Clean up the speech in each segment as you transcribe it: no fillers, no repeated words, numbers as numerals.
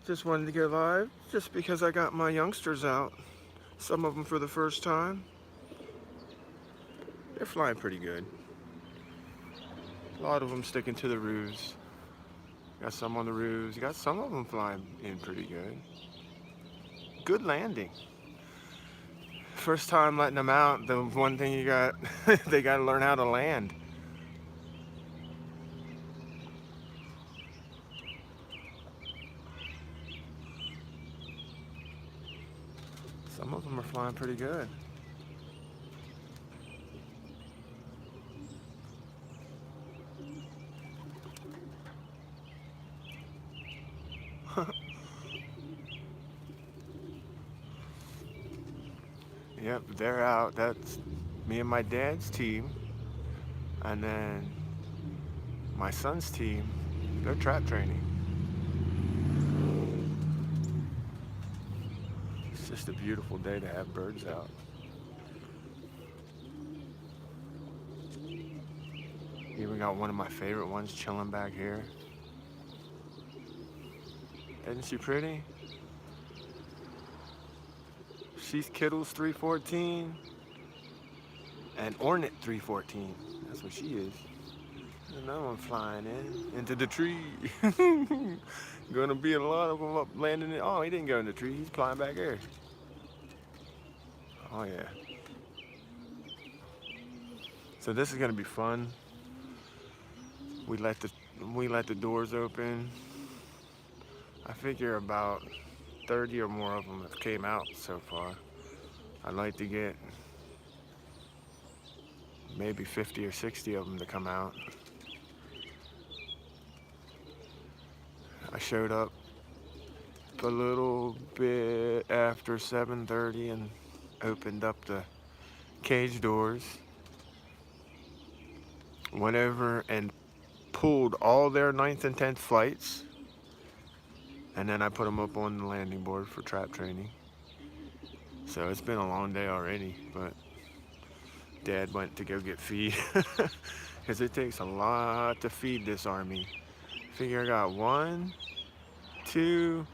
Just wanted to get live just because I got my youngsters out. Some of them for the first time. They're flying pretty good. A lot of them sticking to the roofs. Got some on the roofs. You got some of them flying in pretty good. Good landing. First time letting them out, the one thing you got, they got to learn how to land. Some of them are flying pretty good. Yep, they're out. That's me and my dad's team. And then my son's team, they're trap training. It's just a beautiful day to have birds out. Even got one of my favorite ones chilling back here. Isn't she pretty? She's Kittles 314 and Ornate 314. That's what she is. Another one flying into the tree. Gonna be a lot of them up landing in. Oh, he didn't go in the tree. He's flying back here. Oh yeah. So this is gonna be fun. We let the doors open. I figure about 30 or more of them have came out so far. I'd like to get maybe 50 or 60 of them to come out. I showed up a little bit after 7:30 and opened up the cage doors. Went over and pulled all their 9th and 10th flights, and then I put them up on the landing board for trap training. So it's been a long day already, but Dad went to go get feed because it takes a lot to feed this army. Figure I got 1, 2,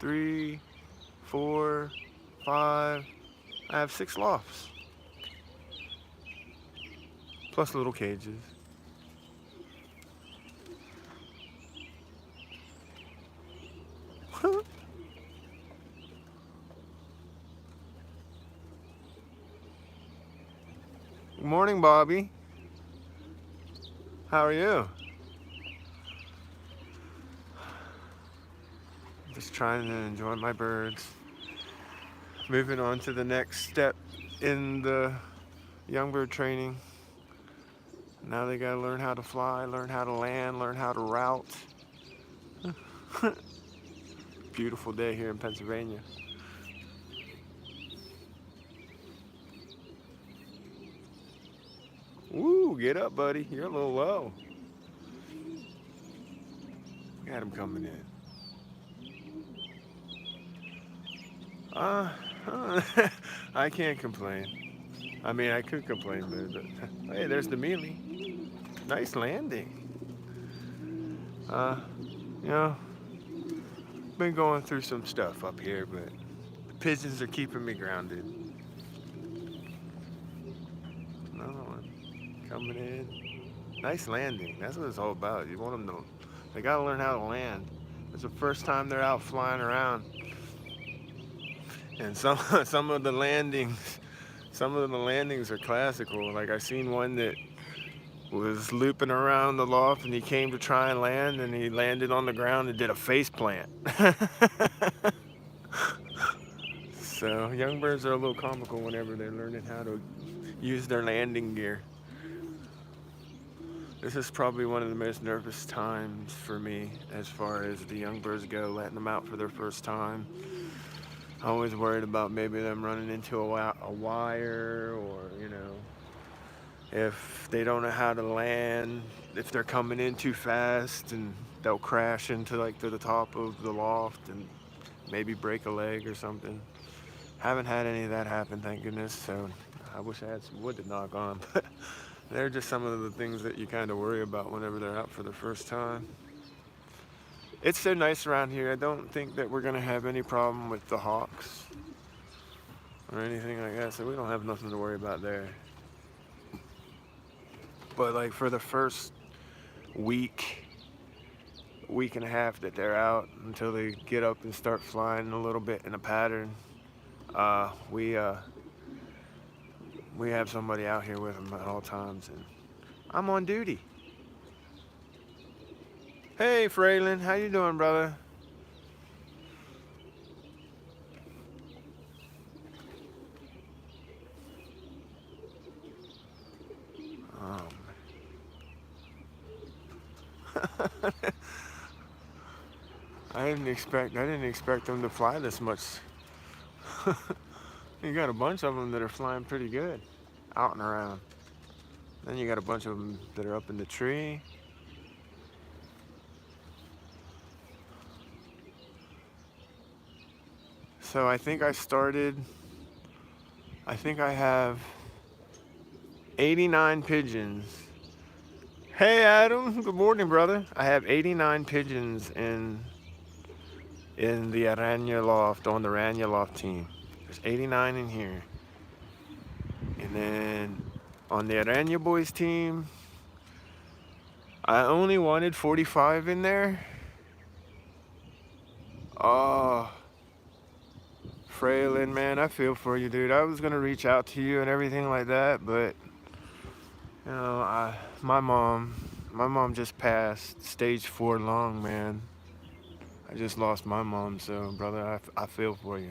3, 4, 5. I have 6 lofts, plus little cages. Good morning, Bobby. How are you? Just trying to enjoy my birds. Moving on to the next step in the young bird training. Now they gotta learn how to fly, learn how to land, learn how to route. Beautiful day here in Pennsylvania. Woo, get up, buddy. You're a little low. Got him coming in. Uh, I can't complain. I mean, I could complain, but hey, there's the mealy. Nice landing. Uh, you know, been going through some stuff up here, but the pigeons are keeping me grounded. Another one coming in. Nice landing. That's what it's all about. You want them to, they gotta learn how to land. It's the first time they're out flying around. And some of the landings, some of the landings are classical. Like I seen one that was looping around the loft and he came to try and land and he landed on the ground and did a face plant. So young birds are a little comical whenever they're learning how to use their landing gear. This is probably one of the most nervous times for me as far as the young birds go, letting them out for their first time. Always worried about maybe them running into a wire, or if they don't know how to land, if they're coming in too fast and they'll crash into to the top of the loft and maybe break a leg or something. Haven't had any of that happen, thank goodness, so I wish I had some wood to knock on, but they're just some of the things that you kind of worry about whenever they're out for the first time. it's so nice around here. I don't think that we're gonna have any problem with the hawks or anything like that, so we don't have nothing to worry about there. But like for the first week, week and a half that they're out until they get up and start flying a little bit in a pattern, uh, we uh, we have somebody out here with them at all times, and I'm on duty. Hey, Fraylin, how you doing, brother? Um, I didn't expect them to fly this much. You got a bunch of them that are flying pretty good, out and around. Then you got a bunch of them that are up in the tree. So I think I have 89 pigeons. Hey, Adam, good morning, brother. I have 89 pigeons in the Aranya Loft, on the Aranya Loft team. There's 89 in here. And then on the Aranya Boys team, I only wanted 45 in there. Oh, Fraylin, man, I feel for you, dude. I was gonna reach out to you and everything like that, but you know, my mom just passed stage 4 lung, man. I just lost my mom, so brother, I feel for you.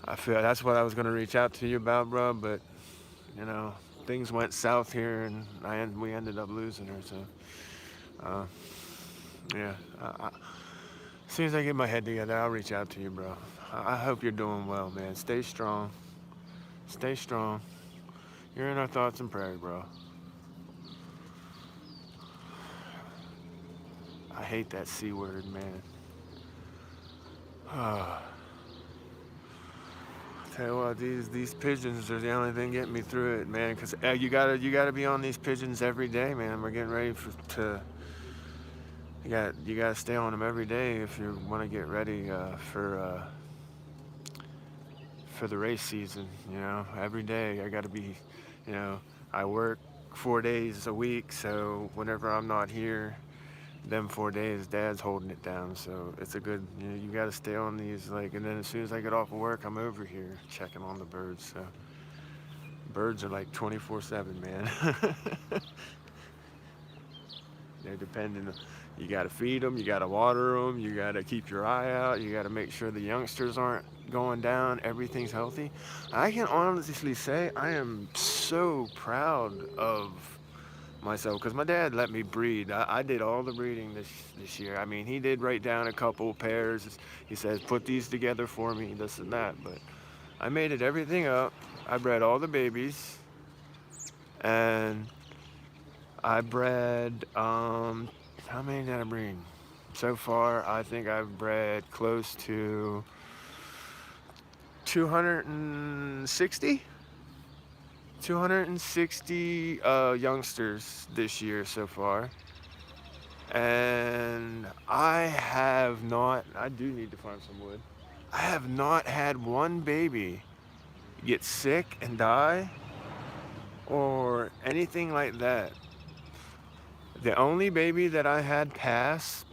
I feel that's what I was gonna reach out to you about, bro. But you know, things went south here, and we ended up losing her. So, uh, yeah. As soon as I get my head together, I'll reach out to you, bro. I hope you're doing well, man. Stay strong. Stay strong. You're in our thoughts and prayers, bro. I hate that C word, man. Tell you what, these pigeons are the only thing getting me through it, man. Cause you gotta be on these pigeons every day, man. We're getting ready to you gotta stay on them every day if you want to get ready for the race season. You know, every day I gotta be, you know, I work 4 days a week, so whenever I'm not here, them 4 days, Dad's holding it down. So it's a good, you know, you got to stay on these. Like, and then as soon as I get off of work, I'm over here checking on the birds. So birds are like 24/7, man. They're dependent. You got to feed them, you got to water them, you got to keep your eye out, you got to make sure the youngsters aren't going down, everything's healthy. I can honestly say I am so proud of myself because my dad let me breed. I did all the breeding this year. I mean, he did write down a couple pairs. He says, put these together for me, this and that. But I made it everything up. I bred all the babies, and I bred, how many did I breed? So far, I think I've bred close to 260? 260 youngsters this year so far. And I do need to find some wood. I have not had one baby get sick and die or anything like that. The only baby that I had pass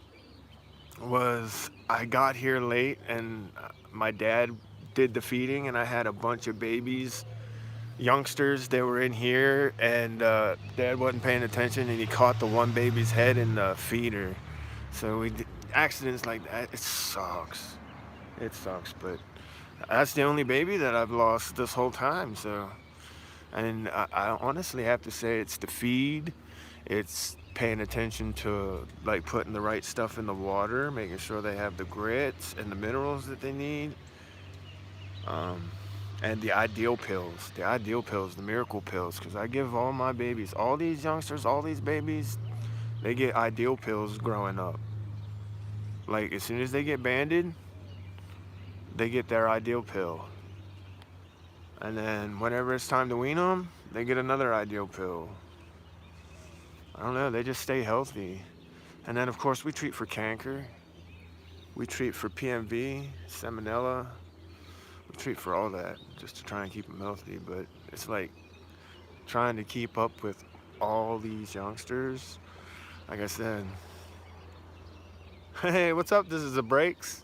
was I got here late and my dad did the feeding, and I had a bunch of babies, youngsters, they were in here, and Dad wasn't paying attention and he caught the one baby's head in the feeder. So accidents like that, it sucks. It sucks, but that's the only baby that I've lost this whole time. So, and I honestly have to say it's the feed, it's paying attention to like putting the right stuff in the water, making sure they have the grits and the minerals that they need. And the ideal pills, the miracle pills, because I give all my babies, all these youngsters, all these babies, they get ideal pills growing up. Like as soon as they get banded, they get their ideal pill. And then whenever it's time to wean them, they get another ideal pill. I don't know, they just stay healthy. And then, of course, we treat for canker. We treat for PMV, salmonella. We treat for all that just to try and keep them healthy. But it's like trying to keep up with all these youngsters. Like I said, hey, what's up? This is the breaks.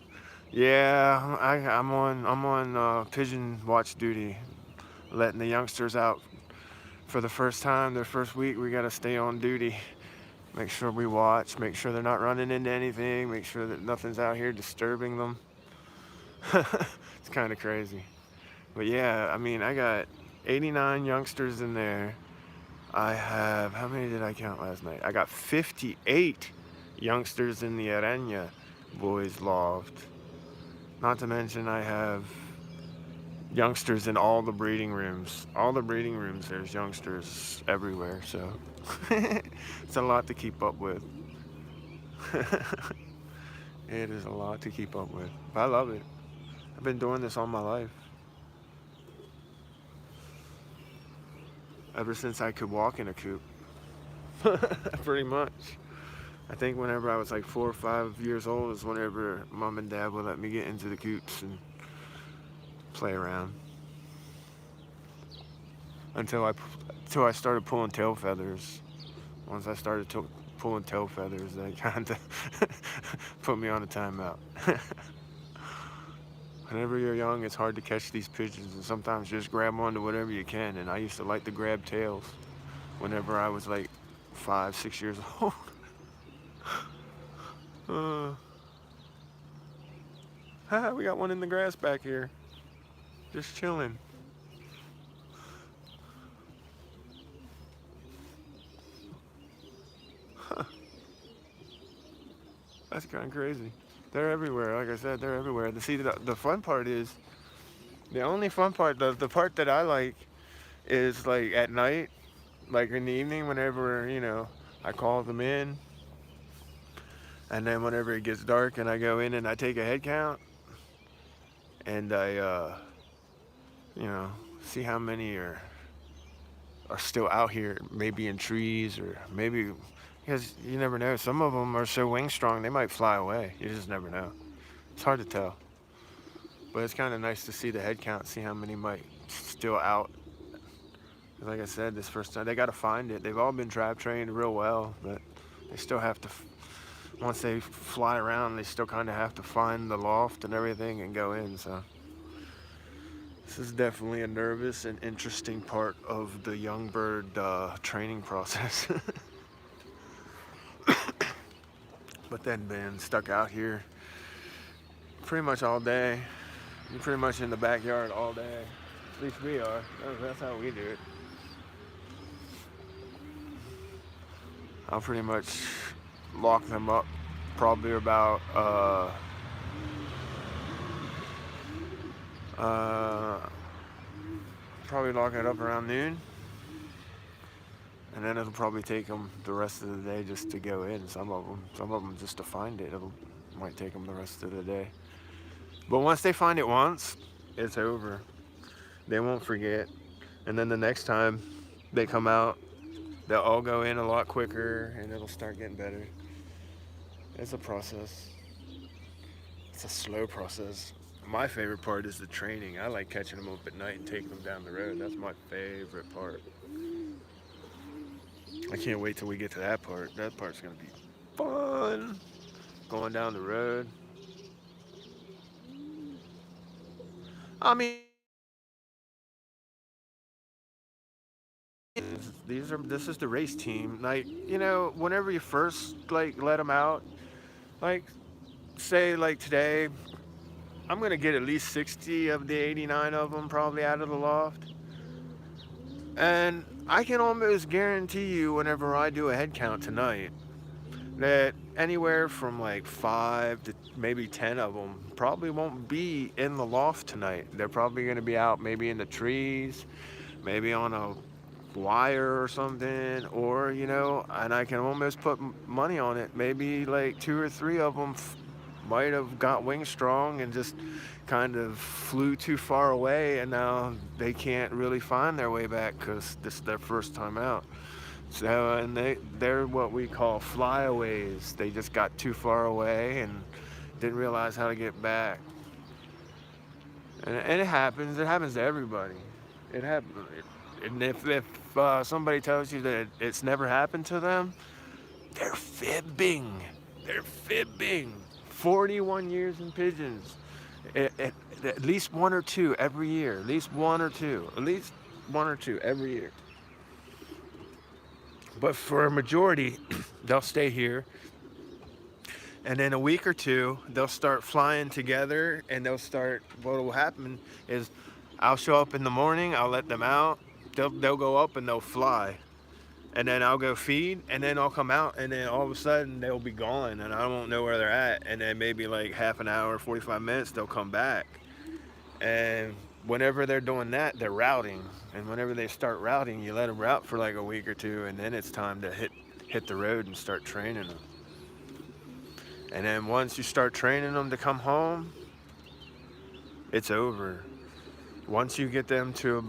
Yeah, I'm on pigeon watch duty, letting the youngsters out for the first time. Their first week, we gotta stay on duty. Make sure we watch. Make sure they're not running into anything. Make sure that nothing's out here disturbing them. It's kind of crazy. But yeah, I mean, I got 89 youngsters in there. I have, how many did I count last night? I got 58 youngsters in the Araña boys loft. Not to mention I have youngsters in all the breeding rooms. All the breeding rooms, there's youngsters everywhere, so it's a lot to keep up with. It is a lot to keep up with. But I love it. I've been doing this all my life. Ever since I could walk in a coop. Pretty much. I think whenever I was like 4 or 5 years old is whenever mom and dad would let me get into the coops and play around. Until I started pulling tail feathers. Once I started pulling tail feathers, they kind of put me on a timeout. Whenever you're young, it's hard to catch these pigeons, and sometimes just grab onto whatever you can. And I used to like to grab tails whenever I was like 5, 6 years old. We got one in the grass back here, just chilling. That's kind of crazy. They're everywhere. Like I said, they're everywhere. See, the fun part is, the only fun part, the part that I like is like at night, like in the evening, whenever, I call them in. And then whenever it gets dark and I go in and I take a head count and I, see how many are still out here, maybe in trees or maybe, because you never know. Some of them are so wing strong, they might fly away. You just never know. It's hard to tell. But it's kind of nice to see the head count, see how many might still out. Like I said, this first time, they got to find it. They've all been trap trained real well, but they still have to, once they fly around, they still kind of have to find the loft and everything and go in, so. This is definitely a nervous and interesting part of the young bird training process. But then being stuck out here pretty much all day. You're pretty much in the backyard all day. At least we are. That's how we do it. I'll pretty much lock them up probably about probably lock it up around noon, and then it'll probably take them the rest of the day just to go in. Some of them just to find it. It might take them the rest of the day. But once they find it once, it's over. They won't forget. And then the next time they come out, they'll all go in a lot quicker, and it'll start getting better. It's a process. It's a slow process. My favorite part is the training. I like catching them up at night and taking them down the road. That's my favorite part. I can't wait till we get to that part. That part's gonna be fun. Going down the road. I mean, this is the race team. Like, whenever you first like let them out, like say like today, I'm gonna get at least 60 of the 89 of them probably out of the loft. And I can almost guarantee you whenever I do a head count tonight that anywhere from like 5 to maybe 10 of them probably won't be in the loft tonight. They're probably gonna be out maybe in the trees, maybe on a wire or something, or and I can almost put money on it, maybe like 2 or 3 of them might have got wing strong and just kind of flew too far away, and now they can't really find their way back because this is their first time out. So, and they're what we call flyaways. They just got too far away and didn't realize how to get back. And it happens. It happens to everybody. It happens. And if somebody tells you that it's never happened to them, they're fibbing. They're fibbing. 41 years in pigeons. At least one or two every year. At least one or two. At least one or two every year. But for a majority, they'll stay here. And in a week or two, they'll start flying together, and what will happen is I'll show up in the morning, I'll let them out, they'll go up and they'll fly. And then I'll go feed, and then I'll come out, and then all of a sudden they'll be gone, and I won't know where they're at. And then maybe like half an hour, 45 minutes, they'll come back. And whenever they're doing that, they're routing. And whenever they start routing, you let them route for like a week or two, and then it's time to hit the road and start training them. And then once you start training them to come home, it's over. Once we get them to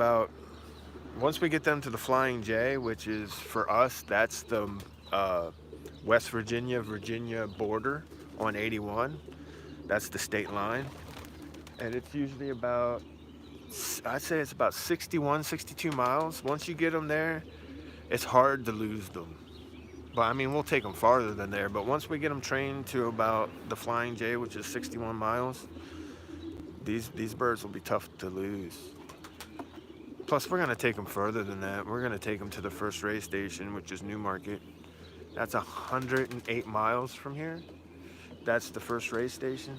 the Flying J, which is for us, that's the West Virginia border on 81. That's the state line. And it's usually I'd say it's about 61, 62 miles. Once you get them there, it's hard to lose them. But I mean, we'll take them farther than there. But once we get them trained to about the Flying J, which is 61 miles, these birds will be tough to lose. Plus, we're going to take them further than that. We're going to take them to the first race station, which is Newmarket. That's 108 miles from here. That's the first race station.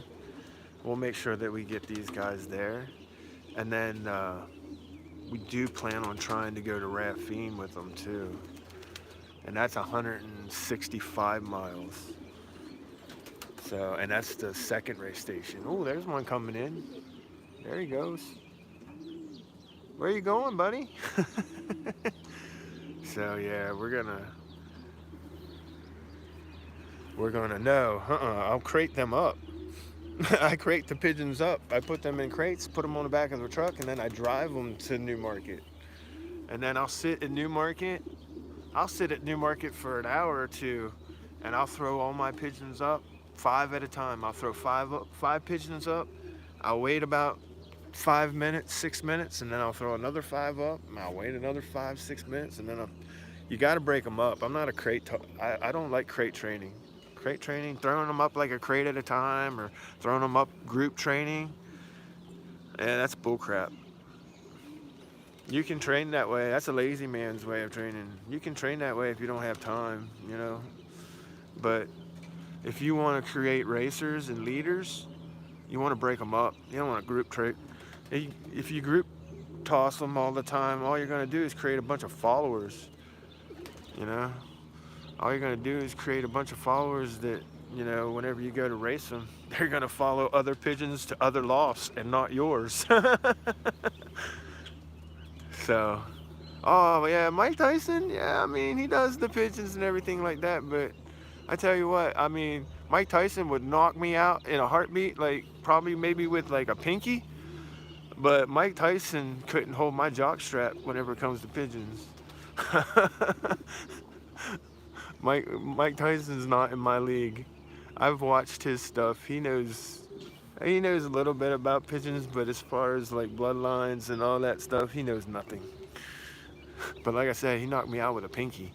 We'll make sure that we get these guys there. And then we do plan on trying to go to Raffine with them too. And that's 165 miles. So, and that's the second race station. Oh, there's one coming in. There he goes. Where are you going, buddy? So yeah, we're gonna no, I'll crate them up. I crate the pigeons up. I put them in crates, put them on the back of the truck, and then I drive them to Newmarket. And then I'll sit at Newmarket for an hour or two, and I'll throw all my pigeons up, 5 at a time. I'll throw five pigeons up. I'll wait about 5 minutes, 6 minutes, and then I'll throw another 5 up, and I'll wait another 5, 6 minutes, and then you got to break them up. I'm not a crate. I don't like crate training. Crate training, throwing them up like a crate at a time, or throwing them up group training, and that's bullcrap. You can train that way. That's a lazy man's way of training. You can train that way if you don't have time, you know. But if you want to create racers and leaders, you want to break them up. You don't want to group train. If you group toss them all the time, all you're going to do is create a bunch of followers, you know. All you're going to do is create a bunch of followers that, you know, whenever you go to race them, they're going to follow other pigeons to other lofts and not yours. So, oh yeah, Mike Tyson, yeah, I mean, he does the pigeons and everything like that, but I tell you what, I mean, Mike Tyson would knock me out in a heartbeat, like probably maybe with like a pinky, but Mike Tyson couldn't hold my jock strap whenever it comes to pigeons. Mike Tyson's not in my league. I've watched his stuff. He knows a little bit about pigeons, but as far as like bloodlines and all that stuff, he knows nothing. But like I said, he knocked me out with a pinky.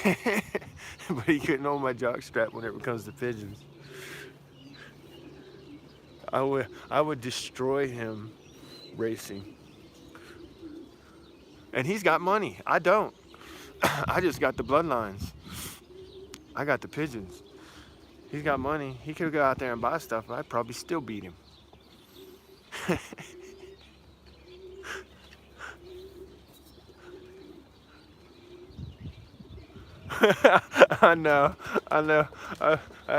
But he couldn't hold my jock strap whenever it comes to pigeons. I would destroy him racing. And he's got money. I don't. I just got the bloodlines. I got the pigeons. He's got money. He could go out there and buy stuff, but I'd probably still beat him. I know.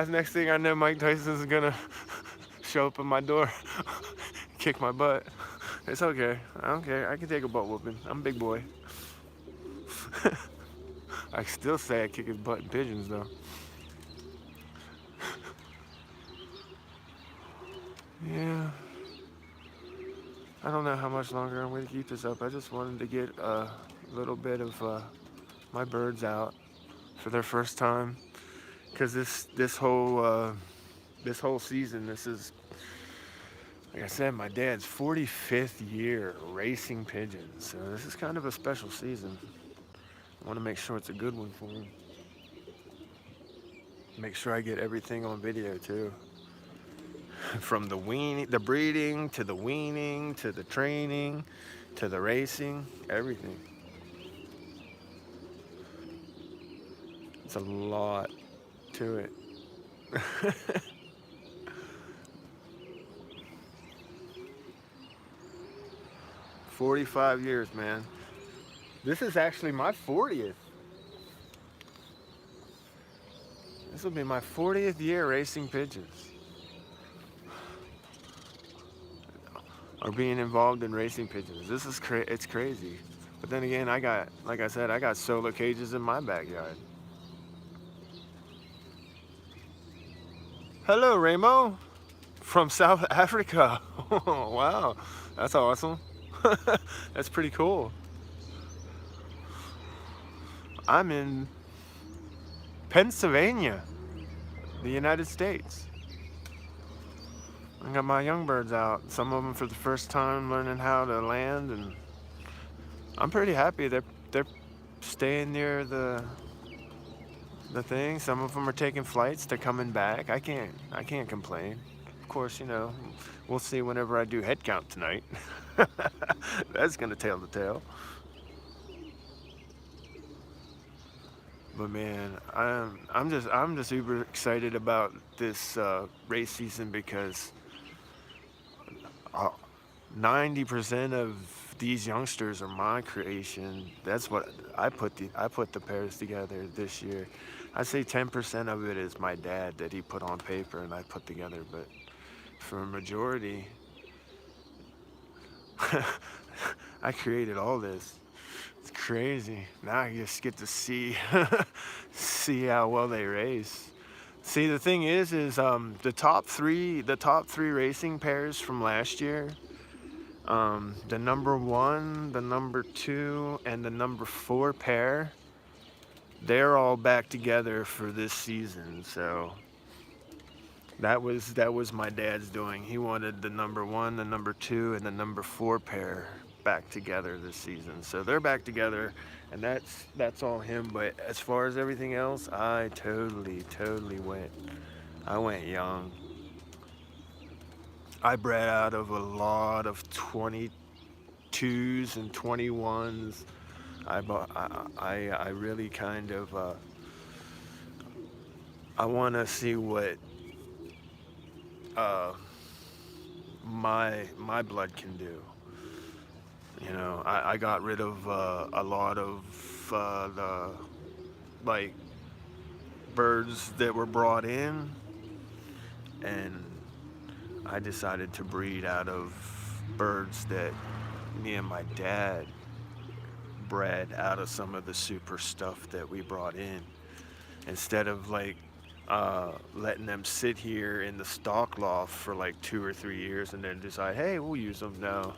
Next thing I know, Mike Tyson's gonna show up at my door, kick my butt. It's okay. I don't care. I can take a butt whooping. I'm a big boy. I still say I kick his butt in pigeons, though. Yeah. I don't know how much longer I'm going to keep this up. I just wanted to get a little bit of my birds out for their first time, because this whole season, this is, like I said, my dad's 45th year racing pigeons. So this is kind of a special season. I want to make sure it's a good one for him. Make sure I get everything on video too. From the breeding, to the weaning, to the training, to the racing, everything. It's a lot to it. 45 years, man. This is actually my 40th. This will be my 40th year racing pigeons. Or being involved in racing pigeons. This is it's crazy. But then again, like I said, I got solar cages in my backyard. Hello, Ramo, from South Africa. Wow, that's awesome. That's pretty cool. I'm in Pennsylvania, the United States. I got my young birds out, some of them for the first time learning how to land, and I'm pretty happy. They're staying near the thing. Some of them are taking flights. They're coming back. I can't complain. Of course, we'll see whenever I do head count tonight. That's gonna tell the tale. But man, I'm just super excited about this race season, because 90% of these youngsters are my creation. That's what I put the pairs together this year. I'd say 10% of it is my dad that he put on paper and I put together, but for a majority, I created all this. It's crazy. Now I just get to see see how well they race. See, the thing is the top three racing pairs from last year, the number 1, the number 2, and the number 4 pair, they're all back together for this season. So that was my dad's doing. He wanted the number 1, the number 2, and the number 4 pair back together this season. So they're back together, and that's all him. But as far as everything else, I totally went young. I bred out of a lot of 22s and 21s. I really kind of I want to see what my blood can do. I got rid of a lot of the birds that were brought in, and I decided to breed out of birds that me and my dad bred out of some of the super stuff that we brought in, instead of letting them sit here in the stock loft for 2 or 3 years and then decide, hey, we'll use them. No,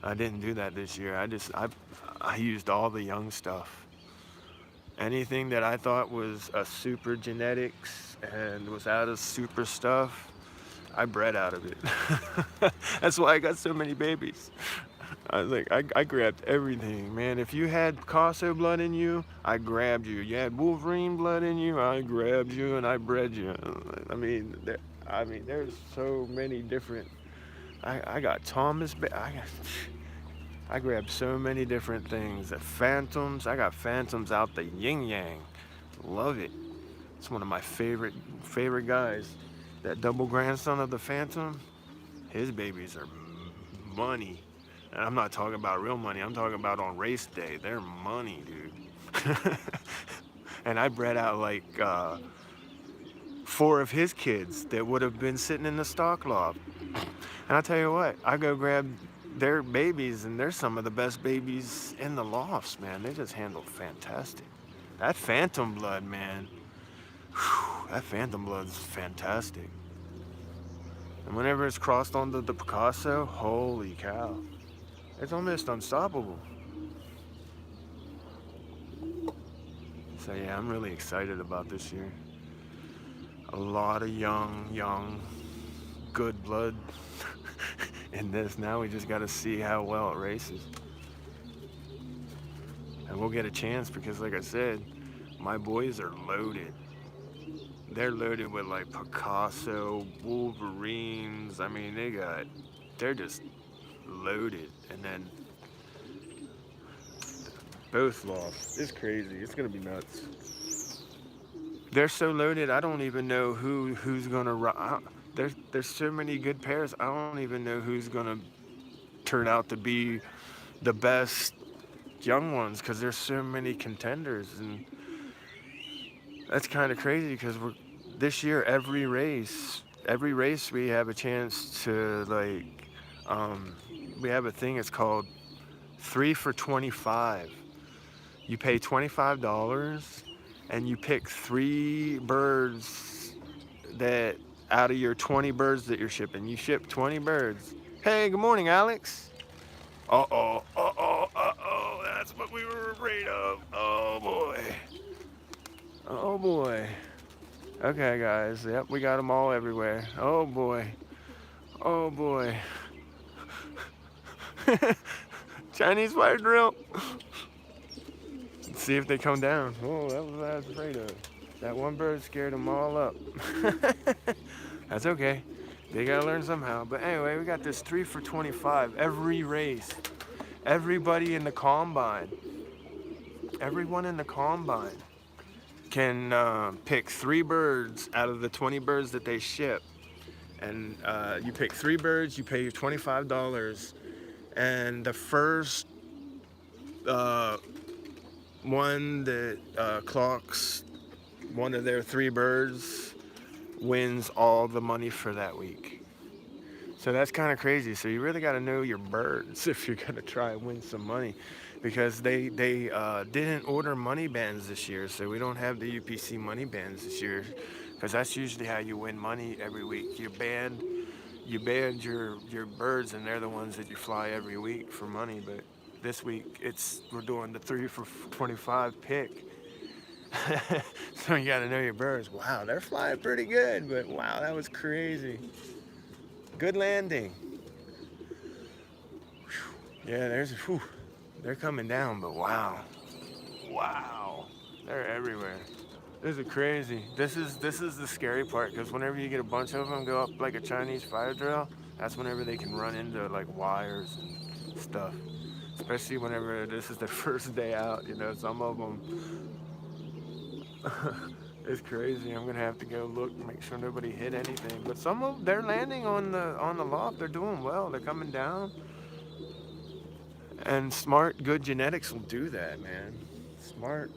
I didn't do that this year. I used all the young stuff. Anything that I thought was a super genetics and was out of super stuff, I bred out of it. That's why I got so many babies. I grabbed everything, man. If you had Picasso blood in you, I grabbed you. You had Wolverine blood in you, I grabbed you and I bred you. I mean, there's so many different. I got Thomas. I grabbed so many different things. The phantoms. I got phantoms out the yin yang. Love it. It's one of my favorite guys. That double grandson of the phantom. His babies are money. And I'm not talking about real money. I'm talking about on race day. They're money, dude. And I bred out 4 of his kids that would have been sitting in the stock loft. And I tell you what, I go grab their babies, and they're some of the best babies in the lofts, man. They just handle fantastic. That phantom blood, man. Whew, that phantom blood's fantastic. And whenever it's crossed onto the Picasso, holy cow. It's almost unstoppable. So yeah, I'm really excited about this year. A lot of young, good blood in this. Now we just got to see how well it races. And we'll get a chance because, like I said, my boys are loaded. They're loaded with like Picasso, Wolverines. I mean, they're just loaded. And then both lost. It's crazy. It's gonna be nuts. They're so loaded. I don't even know who's gonna run. There's so many good pairs. I don't even know who's gonna turn out to be the best young ones because there's so many contenders, and that's kind of crazy because we're this year every race we have a chance to like we have a thing. It's called 3 for 25. You pay $25 and you pick 3 birds that out of your 20 birds that you're shipping. You ship 20 birds. Hey, good morning, Alex. Uh-oh, that's what we were afraid of. Oh boy. Oh boy. Okay, guys. Yep, we got them all everywhere. Oh boy. Oh boy. Chinese fire drill. Let's see if they come down. Oh, that was what I was afraid of. That one bird scared them all up. That's okay. They gotta learn somehow. But anyway, we got this 3 for 25 every race. Everybody in the combine. Everyone in the combine can pick 3 birds out of the 20 birds that they ship. And you pick 3 birds, you pay $25. And the first one that clocks one of their 3 birds wins all the money for that week. So that's kind of crazy. So you really got to know your birds if you're going to try and win some money, because they didn't order money bands this year. So we don't have the UPC money bands this year, because that's usually how you win money every week. You band your birds, and they're the ones that you fly every week for money. But this week we're doing the 3 for 25 pick. So you got to know your birds. Wow, they're flying pretty good, but wow, that was crazy. Good landing. Whew. Yeah, they're coming down, but wow, they're everywhere. This is crazy. This is the scary part, because whenever you get a bunch of them go up like a Chinese fire drill, that's whenever they can run into like wires and stuff. Especially whenever this is their first day out, you know, some of them. It's crazy. I'm gonna have to go look, make sure nobody hit anything. But some of they're landing on the loft. They're doing well. They're coming down. And smart, good genetics will do that, man. Smart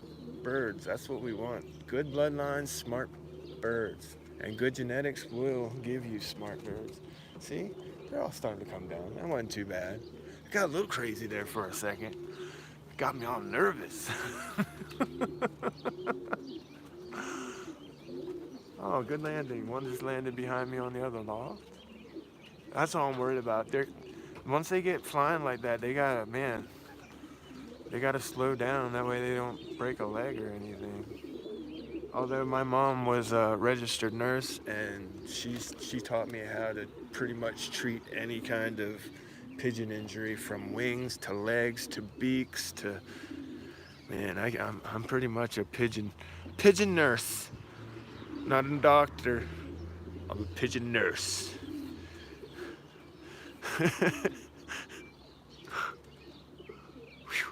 birds. That's what we want. Good bloodlines, smart birds, and good genetics will give you smart birds. See, they're all starting to come down. That wasn't too bad. I got a little crazy there for a second. Got me all nervous. Oh, good landing. One just landed behind me on the other loft. That's all I'm worried about. Once they get flying like that, they gotta slow down. That way they don't break a leg or anything. Although my mom was a registered nurse, and she taught me how to pretty much treat any kind of pigeon injury, from wings to legs to beaks to, man, I'm pretty much a pigeon nurse. Not a doctor. I'm a pigeon nurse.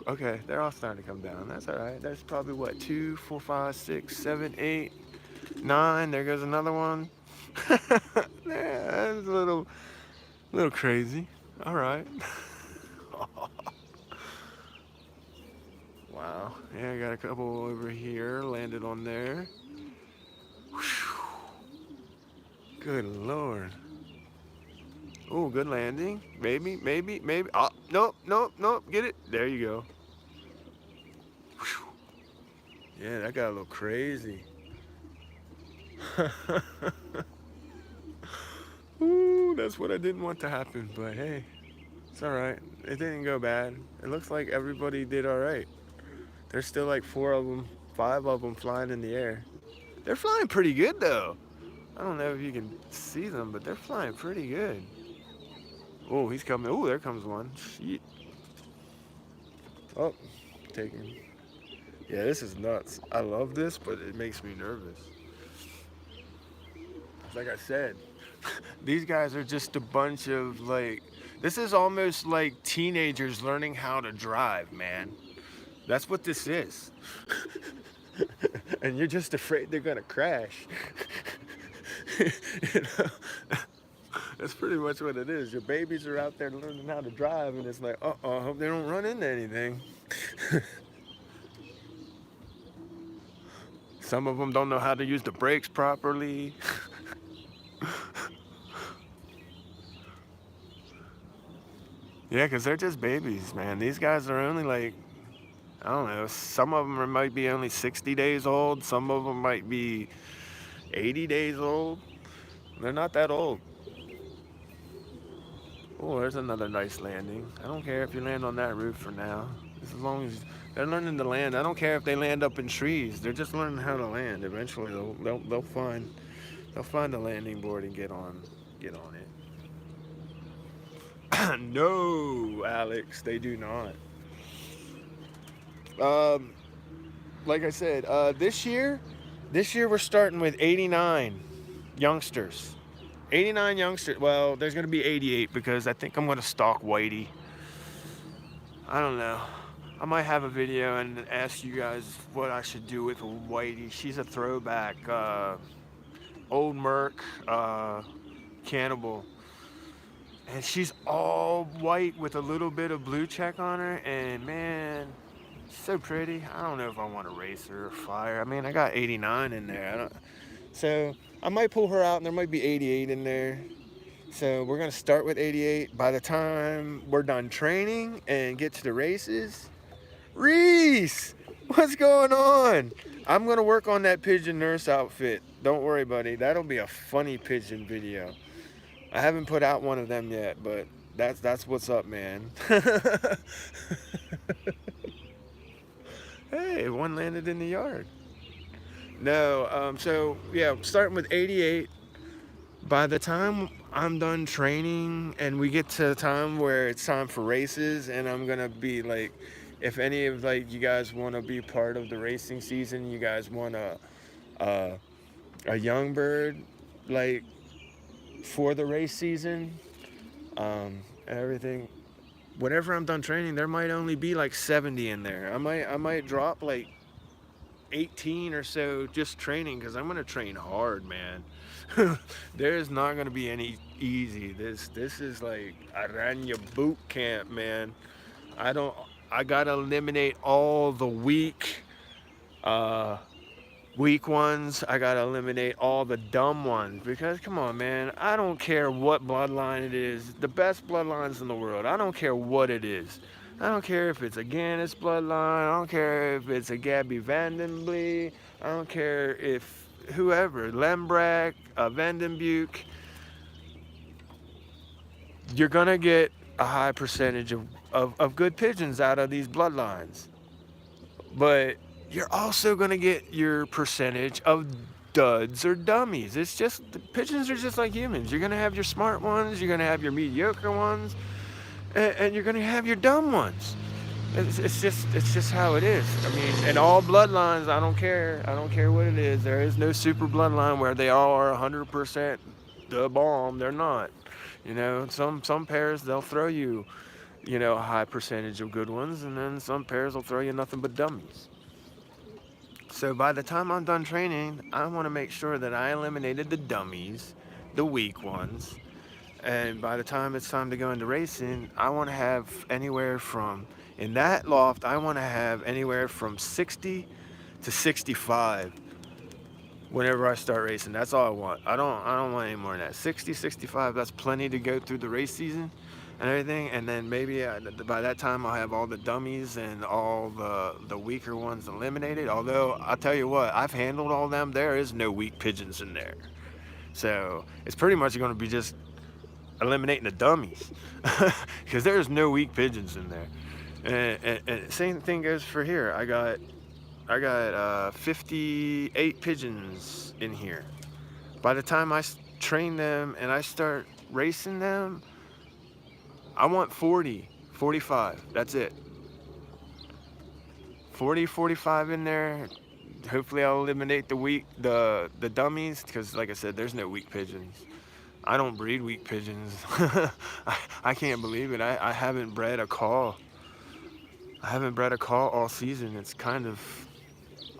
Okay, they're all starting to come down. That's all right. That's probably what, 2, 4, 5, 6, 7, 8, 9. There goes another one. Yeah, that's a little crazy. All right. Wow. Yeah, I got a couple over here landed on there. Good Lord. Oh, good landing. Maybe. Oh, nope. Get it. There you go. Yeah, that got a little crazy. Ooh, that's what I didn't want to happen, but hey, it's all right. It didn't go bad. It looks like everybody did all right. There's still like 4 5 of them flying in the air. They're flying pretty good though. I don't know if you can see them, but they're flying pretty good. Oh, he's coming. Oh, there comes one. Shit. Oh, taking. Yeah, this is nuts. I love this, but it makes me nervous. Like I said, these guys are just a bunch of like, this is almost like teenagers learning how to drive, man. That's what this is. And you're just afraid they're gonna crash. You know? That's pretty much what it is. Your babies are out there learning how to drive, and it's like, I hope they don't run into anything. Some of them don't know how to use the brakes properly. Yeah, because they're just babies, man. These guys are only like, I don't know, some of them might be only 60 days old. Some of them might be 80 days old. They're not that old. Oh, there's another nice landing. I don't care if you land on that roof for now. As long as they're learning to land. I don't care if they land up in trees. They're just learning how to land. Eventually they'll find the landing board and get on it. No, Alex, they do not. Like I said, this year we're starting with 89 youngsters. 89 youngsters. Well, there's going to be 88 because I think I'm going to stalk Whitey. I don't know. I might have a video and ask you guys what I should do with Whitey. She's a throwback. Old Merc cannibal. And she's all white with a little bit of blue check on her. And man, so pretty. I don't know if I want to race her or fly her. I mean, I got 89 in there. So I might pull her out and there might be 88 in there. So we're going to start with 88. By the time we're done training and get to the races, Reese, what's going on? I'm going to work on that pigeon nurse outfit. Don't worry, buddy. That'll be a funny pigeon video. I haven't put out one of them yet, but that's what's up, man. Hey, one landed in the yard. No, so yeah, starting with 88. By the time I'm done training and we get to the time where it's time for races, and I'm gonna be like, if any of like you guys want to be part of the racing season, you guys want a young bird like for the race season, everything. Whenever I'm done training, there might only be like 70 in there. I might drop like 18 or so just training, because I'm gonna train hard, man. There's not gonna be any easy. This is like Aranya boot camp, man. I gotta eliminate all the weak ones. I gotta eliminate all the dumb ones, because come on, man, I don't care what bloodline it is. The best bloodlines in the world, I don't care what it is. I don't care if it's a Gannis bloodline. I don't care if it's a Gabby Vandenblee. I don't care if whoever, Lembrak, Vandenbuch. You're gonna get a high percentage of good pigeons out of these bloodlines, but you're also gonna get your percentage of duds or dummies. It's just, the pigeons are just like humans. You're gonna have your smart ones, you're gonna have your mediocre ones, and you're gonna have your dumb ones. It's just how it is. I mean, in all bloodlines, I don't care what it is. There is no super bloodline where they all are 100% the bomb. They're not. You know, some pairs, they'll throw you, a high percentage of good ones, and then some pairs will throw you nothing but dummies. So by the time I'm done training, I want to make sure that I eliminated the dummies, the weak ones. And by the time it's time to go into racing, I want to have anywhere from, in that loft, I want to have anywhere from 60 to 65 whenever I start racing. That's all I want. I don't want any more than that. 60, 65, that's plenty to go through the race season and everything. And then maybe by that time I'll have all the dummies and all the weaker ones eliminated. Although I'll tell you what, I've handled all them. There is no weak pigeons in there. So it's pretty much going to be just eliminating the dummies, because there's no weak pigeons in there. And same thing goes for here. I got I got 58 pigeons in here. By the time I train them and I start racing them, I want 40, 45. That's it. 40, 45 in there. Hopefully I'll eliminate the dummies, because like I said, there's no weak pigeons. I don't breed weak pigeons. I can't believe it. I haven't bred a call. I haven't bred a call all season. It's kind of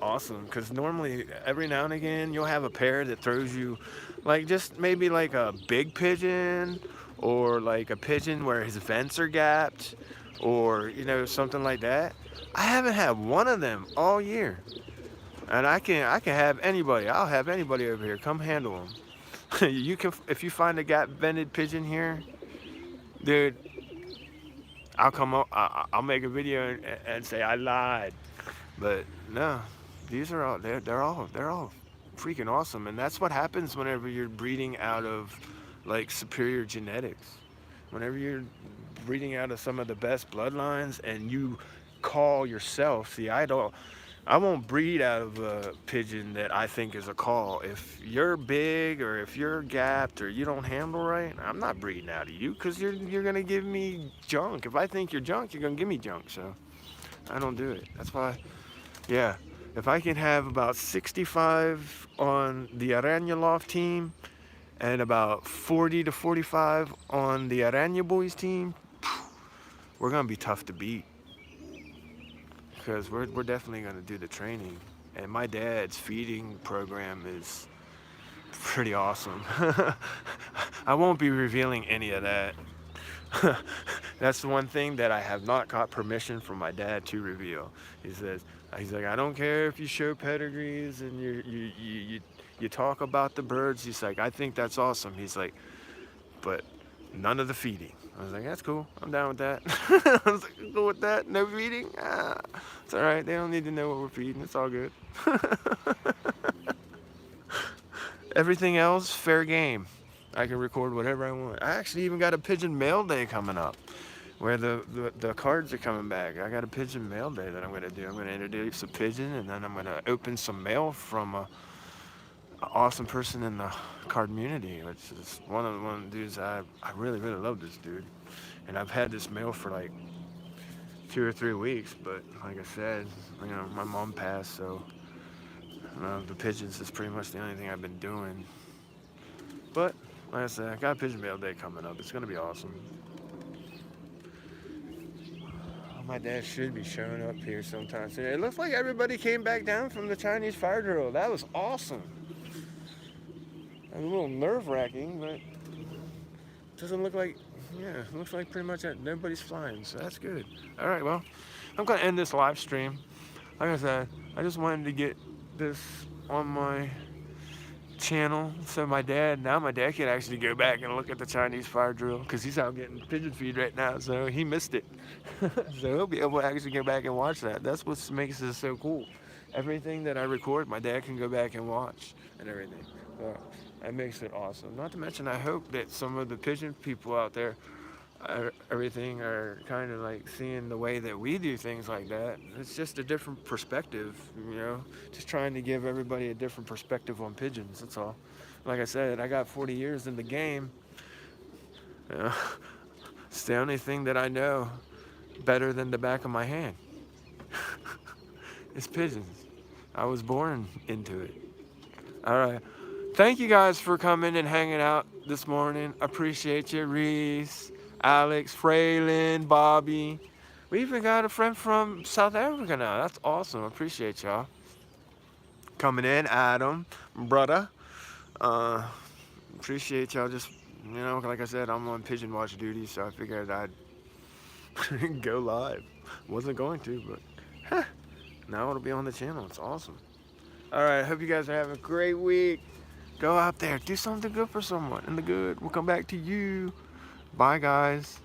awesome, because normally every now and again you'll have a pair that throws you like just maybe like a big pigeon, or like a pigeon where his vents are gapped, or you know, something like that. I haven't had one of them all year. And I can have anybody. I'll have anybody over here come handle them. You can, if you find a gap vented pigeon here, dude, I'll come up. I'll make a video and say I lied. But no, these are all they're all freaking awesome. And that's what happens whenever you're breeding out of like superior genetics. Whenever you're breeding out of some of the best bloodlines and you call yourself. See, I won't breed out of a pigeon that I think is a call. If you're big, or if you're gapped, or you don't handle right, I'm not breeding out of you, because you're gonna give me junk. If I think you're junk, you're gonna give me junk. So I don't do it. That's why, yeah. If I can have about 65 on the Aranyalov team and about 40 to 45 on the Aranya Boys team, we're gonna be tough to beat. Because we're definitely going to do the training. And my dad's feeding program is pretty awesome. I won't be revealing any of that. That's the one thing that I have not got permission from my dad to reveal. He's like, I don't care if you show pedigrees and you talk about the birds. He's like, I think that's awesome. He's like, but none of the feeding. I was like, that's cool. I'm down with that. I was like, cool with that. No feeding? It's all right. They don't need to know what we're feeding. It's all good. Everything else, fair game. I can record whatever I want. I actually even got a pigeon mail day coming up, where the cards are coming back. I got a pigeon mail day that I'm going to do. I'm going to introduce a pigeon, and then I'm going to open some mail from an awesome person in the card community, which is one of the dudes I really love this dude. And I've had this mail for like 2 or 3 weeks, but like I said, you know, my mom passed, so the pigeons is pretty much the only thing I've been doing. But like I said, I got a pigeon mail day coming up. It's gonna be awesome. My dad should be showing up here sometime soon. It looks like everybody came back down from the Chinese fire drill. That was awesome. A little nerve-wracking, but it doesn't look like, yeah, it looks like pretty much nobody's flying, so that's good. All right, well, I'm going to end this live stream. Like I said, I just wanted to get this on my channel so my dad can actually go back and look at the Chinese fire drill, because he's out getting pigeon feed right now, so he missed it. So he'll be able to actually go back and watch that. That's what makes it so cool. Everything that I record, my dad can go back and watch and everything. So that makes it awesome. Not to mention, I hope that some of the pigeon people out there are kind of like seeing the way that we do things like that. It's just a different perspective, you know, just trying to give everybody a different perspective on pigeons, that's all. Like I said, I got 40 years in the game. You know, it's the only thing that I know better than the back of my hand. It's pigeons. I was born into it. All right. Thank you guys for coming and hanging out this morning. Appreciate you, Reese, Alex, Fraylin, Bobby. We even got a friend from South Africa now. That's awesome. Appreciate y'all coming in. Adam, brother. Appreciate y'all. Just, you know, like I said, I'm on pigeon watch duty, so I figured I'd go live. Wasn't going to, but now it'll be on the channel. It's awesome. All right. Hope you guys are having a great week. Go out there, do something good for someone, and the good will come back to you. Bye, guys.